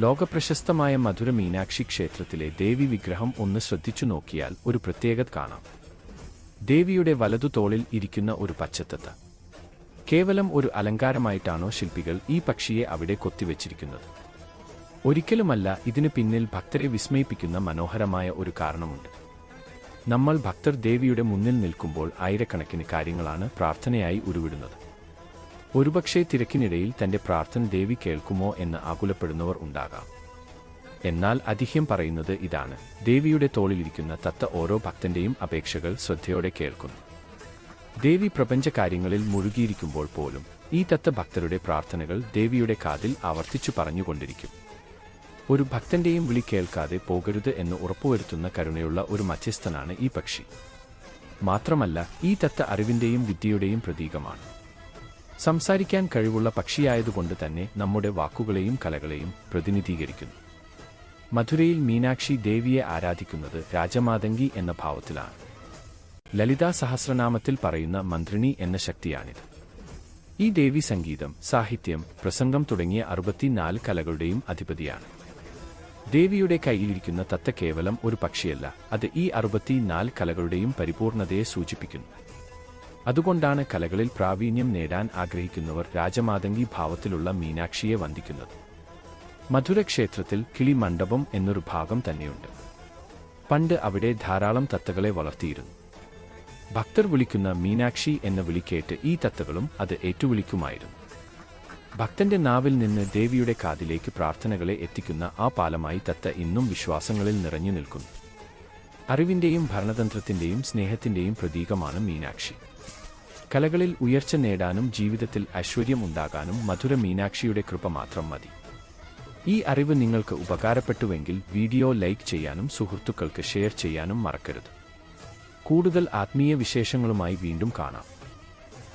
ലോകപ്രശസ്തമായ മധുര മീനാക്ഷി ക്ഷേത്രത്തിലെ ദേവി വിഗ്രഹം ഒന്ന് ശ്രദ്ധിച്ചു നോക്കിയാൽ ഒരു പ്രത്യേകത കാണാം. ദേവിയുടെ വലതുതോളിൽ ഇരിക്കുന്ന ഒരു പച്ചത്തത്ത. കേവലം ഒരു അലങ്കാരമായിട്ടാണോ ശില്പികൾ ഈ പക്ഷിയെ അവിടെ കൊത്തിവെച്ചിരിക്കുന്നത്? ഒരിക്കലുമല്ല. ഇതിന് പിന്നിൽ ഭക്തരെ വിസ്മയിപ്പിക്കുന്ന മനോഹരമായ ഒരു കാരണമുണ്ട്. നമ്മൾ ഭക്തർ ദേവിയുടെ മുന്നിൽ നിൽക്കുമ്പോൾ ആയിരക്കണക്കിന് കാര്യങ്ങളാണ് പ്രാർത്ഥനയായി ഉരുവിടുന്നത്. ഒരുപക്ഷേ തിരക്കിനിടയിൽ തന്റെ പ്രാർത്ഥന ദേവി കേൾക്കുമോ എന്ന് ആകുലപ്പെടുന്നവർ ഉണ്ടാകാം. എന്നാൽ ഐതിഹ്യം പറയുന്നത് ഇതാണ്: ദേവിയുടെ തോളിലിരിക്കുന്ന തത്ത ഓരോ ഭക്തന്റെയും അപേക്ഷകൾ ശ്രദ്ധയോടെ കേൾക്കുന്നു. ദേവി പ്രപഞ്ച കാര്യങ്ങളിൽ മുഴുകിയിരിക്കുമ്പോൾ പോലും ഈ തത്ത ഭക്തരുടെ പ്രാർത്ഥനകൾ ദേവിയുടെ കാതിൽ ആവർത്തിച്ചു പറഞ്ഞുകൊണ്ടിരിക്കും. ഒരു ഭക്തന്റെയും വിളി കേൾക്കാതെ പോകരുത് എന്ന് ഉറപ്പുവരുത്തുന്ന കരുണയുള്ള ഒരു മധ്യസ്ഥനാണ് ഈ പക്ഷി. മാത്രമല്ല, ഈ തത്ത അറിവിന്റെയും വിദ്യയുടെയും പ്രതീകമാണ്. സംസാരിക്കാൻ കഴിവുള്ള പക്ഷിയായതുകൊണ്ട് തന്നെ നമ്മുടെ വാക്കുകളെയും കലകളെയും പ്രതിനിധീകരിക്കുന്നു. മധുരയിൽ മീനാക്ഷി ദേവിയെ ആരാധിക്കുന്നത് രാജമാതംഗി എന്ന ഭാവത്തിലാണ്. ലളിതാ സഹസ്രനാമത്തിൽ പറയുന്ന മന്ത്രിണി എന്ന ശക്തിയാണിത്. ഈ ദേവി സംഗീതം, സാഹിത്യം, പ്രസംഗം തുടങ്ങിയ 64 കലകളുടെയും അധിപതിയാണ്. ദേവിയുടെ കയ്യിലിരിക്കുന്ന തത്ത കേവലം ഒരു പക്ഷിയല്ല, അത് ഈ 64 കലകളുടെയും പരിപൂർണതയെ സൂചിപ്പിക്കുന്നു. അതുകൊണ്ടാണ് കലകളിൽ പ്രാവീണ്യം നേടാൻ ആഗ്രഹിക്കുന്നവർ രാജമാതംഗി ഭാവത്തിലുള്ള മീനാക്ഷിയെ വന്ദിക്കുന്നത്. മധുര ക്ഷേത്രത്തിൽ കിളി മണ്ഡപം എന്നൊരു ഭാഗം തന്നെയുണ്ട്. പണ്ട് അവിടെ ധാരാളം തത്തകളെ വളർത്തിയിരുന്നു. ഭക്തർ വിളിക്കുന്ന മീനാക്ഷി എന്ന വിളി കേട്ട് ഈ തത്തകളും അത് ഏറ്റുവിളിക്കുമായിരുന്നു. ഭക്തന്റെ നാവിൽ നിന്ന് ദേവിയുടെ കാതിലേക്ക് പ്രാർത്ഥനകളെ എത്തിക്കുന്ന ആ പാലമായി തത്ത ഇന്നും വിശ്വാസങ്ങളിൽ നിറഞ്ഞു നിൽക്കുന്നു. അറിവിന്റെയും ഭരണതന്ത്രത്തിന്റെയും സ്നേഹത്തിന്റെയും പ്രതീകമാണ് മീനാക്ഷി. കലകളിൽ ഉയർച്ച നേടാനും ജീവിതത്തിൽ ഐശ്വര്യം ഉണ്ടാകാനും മധുര മീനാക്ഷിയുടെ കൃപ മാത്രം മതി. ഈ അറിവ് നിങ്ങൾക്ക് ഉപകാരപ്പെട്ടുവെങ്കിൽ വീഡിയോ ലൈക്ക് ചെയ്യാനും സുഹൃത്തുക്കൾക്ക് ഷെയർ ചെയ്യാനും മറക്കരുത്. കൂടുതൽ ആത്മീയ വിശേഷങ്ങളുമായി വീണ്ടും കാണാം.